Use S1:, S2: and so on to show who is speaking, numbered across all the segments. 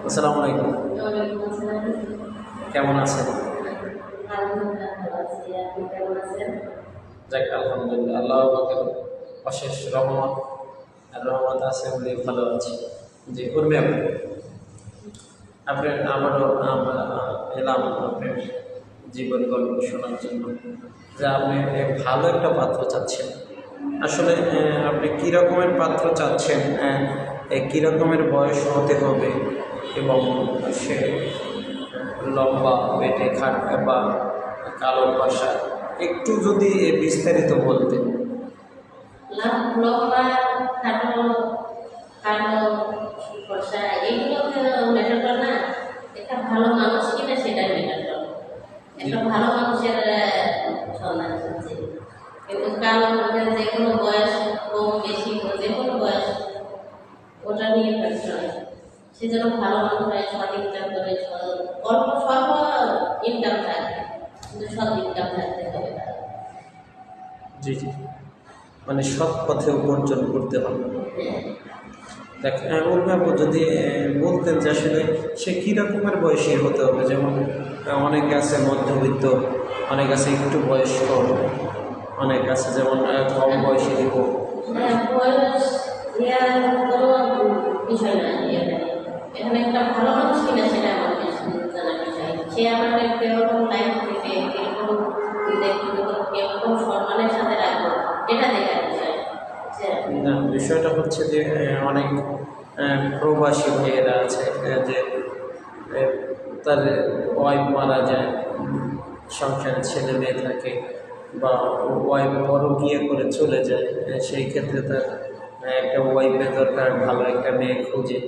S1: আসসালামু আলাইকুম। কেমন আছেন? যাক আলহামদুলিল্লাহ, আল্লাহ পাকের অশেষ রহমত আর রহমত আছে বলে ভালো আছি। জি করবে আপনার আমারও আমরা এলাম আপনার জীবন গল্প শোনার জন্য, যে আপনি ভালো একটা পাত্র চাচ্ছেন। আসলে আপনি কী রকমের পাত্র চাচ্ছেন, কী রকমের বয়স হতে হবে এবং সে লম্বা, পেটে খাট্টা বা কালো ভাষা, একটু যদি বিস্তারিত বলতেন।
S2: লম্বা, খাটো, কালো, ফর্সা এগুলো ম্যাটার করে না। একটা ভালো মানুষ কিনা সেটাই ম্যাটার করে। একটা ভালো মানুষের সন্ধান খুঁজছে, কিন্তু কালো যে কোনো বয়স, কম বেশি যে কোনো বয়স, ওটা নিয়ে ফ্যাক্টর হয়। সে যেন ভালো মানুষ হয়, সৎ ইনকাম করে, অল্প স্বল্প ইনকাম থাকে, কিন্তু সৎ ইনকাম থাকতে হবে তার।
S1: জি জি, মানে সৎ পথে উপার্জন করতে হবে। দেখ ওরভাবে যদি বলতেন যে আসলে সে কী রকমের বয়সী হতে হবে, যেমন অনেকে আছে মধ্যবিত্ত, অনেক আছে একটু বয়স্ক, অনেক আছে যেমন কম বয়সী দিব।
S2: বয়স দেওয়ার কোনো বিষয় না এখানে। এখানে একটা ভালো মানুষ কিনা সেটা আমার জানার বিষয়। সে আমাকে কিরকম লাইফ দিবে, কিরকম দেখবে, কিরকম সম্মানের সাথে রাখবো, এটা দেখার বিষয়।
S1: না, বিষয়টা হচ্ছে যে অনেক প্রবাসী ভাইয়েরা আছে যে তার ওয়াইফ মারা যায়, সংসারে ছেলে মেয়ে থাকে, বা ওয়াইফ পরকীয়া করে চলে যায়, সেই ক্ষেত্রে তার একটা ওয়াইফের দরকার, ভালো একটা মেয়ে খুঁজে।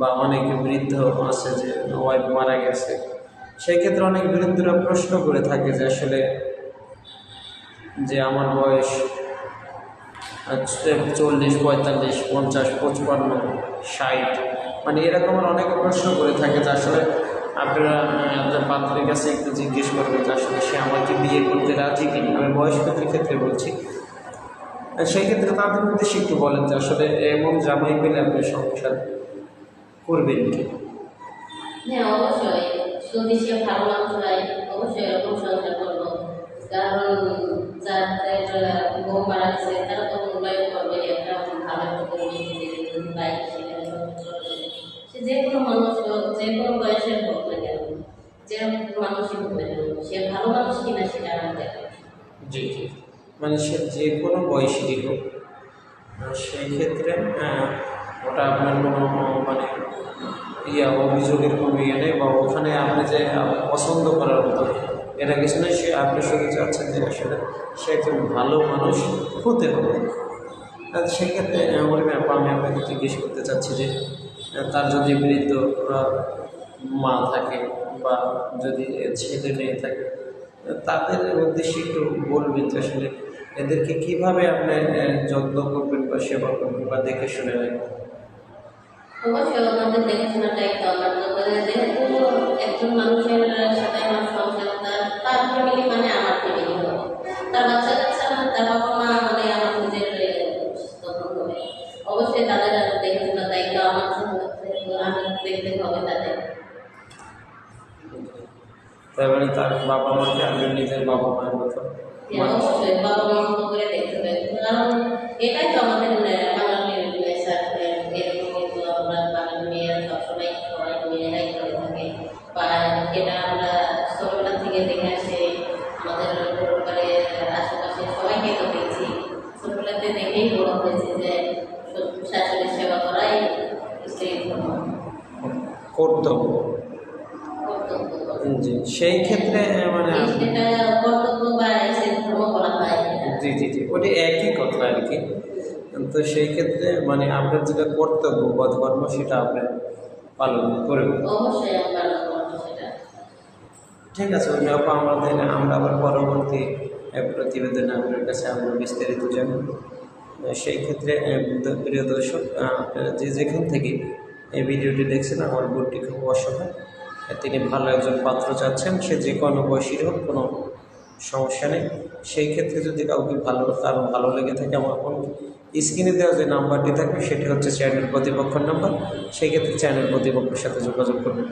S1: বা অনেক বৃদ্ধ আছে যে ওয়াইফ মারা গেছে, সেই ক্ষেত্রে অনেক বৃদ্ধরা প্রশ্ন করে থাকে যে আসলে যে আমার বয়স 40, 45, 50, 55, 60, মানে এরকম অনেকে প্রশ্ন করে থাকে যে আসলে আপনারা আপনার পাত্রের কাছে একটু জিজ্ঞেস করবেন যে আসলে সে আমাকে বিয়ে করতে রাজি কিনা। আমি বয়স্কদের ক্ষেত্রে বলছি। সেই ক্ষেত্রে তাদের উদ্দেশ্যে একটু বলেন যে আসলে এমন জামাই পেলে আপনি সংসার করবেন কি?
S2: হ্যাঁ, অবশ্যই। যদি সে ভালো মানুষ হয়, অবশ্যই এরকম সংসার করবো। কারণ যাদের বউ মারা গেছে তারা তো মূল্যায়ন করবে, একটা ভালো একটা পরিবেশ যদি পাই সেখানে সংসার করবে। সে যে কোনো মানুষ হোক, যে কোনো বয়সের হোক না কেন, যে মানুষই হোক না কেন, সে ভালো মানুষ কিনা সেটা আমার দেখা।
S1: জি জি, মানে সে যে কোনো বয়সী হোক, সেই ক্ষেত্রে ওটা আপনার কোনো মানে অভিযোগের কোনো ইয়ে নেই, বা ওখানে আপনি যে পছন্দ করার মতো এটা কিছু নেই। সে আপনি শুধু চাচ্ছেন যে আসলে সে একজন ভালো মানুষ হতে হবে। সেক্ষেত্রে আমি আপনাকে জিজ্ঞেস করতে চাচ্ছি যে তার যদি বৃদ্ধ মা থাকে বা যদি ছেলে মেয়ে থাকে, তাদের উদ্দেশ্যে একটু বলবেন যে আসলে এদেরকে কীভাবে আপনি যত্ন করবেন বা সেবা করবেন বা দেখে শুনে রাখবেন।
S2: অবশ্যই আমাদের দেখাশোনাটাই তো আমার দরকার। যেহেতু একজন মানুষের সাথে আমার সংসার, তার ফ্যামিলি মানে আমার ফ্যামিলি হবে, তার বাচ্চা কাচ্চা মানে তার বাবা মা মানে আমার নিজের তখন হবে। অবশ্যই তাদের দেখাশোনার দায়িত্ব আমার, আমি দেখতে হবে তাদের।
S1: তার মানে তার বাবা মাকে আপনি নিজের বাবা মায়ের মতো
S2: অবশ্যই বাবা মা মতো করে দেখতে হবে, কারণ এটাই তো আমাদের বাঙালির নেশার। এরকম কিন্তু আমরা বাঙালি মেয়েরা সবসময় সবাই মেয়েরাই করে থাকে, বা এটা আমরা ছোটবেলা থেকে দেখে আসে। আমাদের পরিবারের আশেপাশে সবাইকে তো দেখছি, ছোটবেলাতে দেখেই বড় হয়েছে যে শাশুড়ির সেবা করাই স্ত্রীর
S1: কর্তব্য।
S2: কর্তব্য।
S1: জি, সেই ক্ষেত্রে মানে
S2: সেটা কর্তব্য বা সে ধর্ম বলা হয়।
S1: জি জি জি, ওটি একই কথা আর কি। তো সেই ক্ষেত্রে মানে আপনার যেটা কর্তব্য বা ধর্ম সেটা আপনি পালন করবেন।
S2: অবশ্যই আমরা করবো সেটা।
S1: ঠিক আছে, ওই ব্যাপার আমরা আবার পরবর্তী প্রতিবেদনে আপনার কাছে আমরা বিস্তারিত জানব। সেই ক্ষেত্রে প্রিয় দর্শক, আপনারা যে যেখান থেকে এই ভিডিওটি দেখছেন, আমার বোনটি খুব অসহায়। তিনি ভালো একজন পাত্র চাচ্ছেন, সে যে কোনো বয়সীর হোক, কোনো সমস্যা নেই। সেই ক্ষেত্রে যদি কাউকে কারো ভালো লেগে থাকে আমার ফোন স্ক্রিনে দেওয়া যে নাম্বারটি থাকবে সেটি হচ্ছে চ্যানেল কর্তৃপক্ষের নাম্বার, সেই ক্ষেত্রে চ্যানেল কর্তৃপক্ষের সাথে যোগাযোগ করবেন।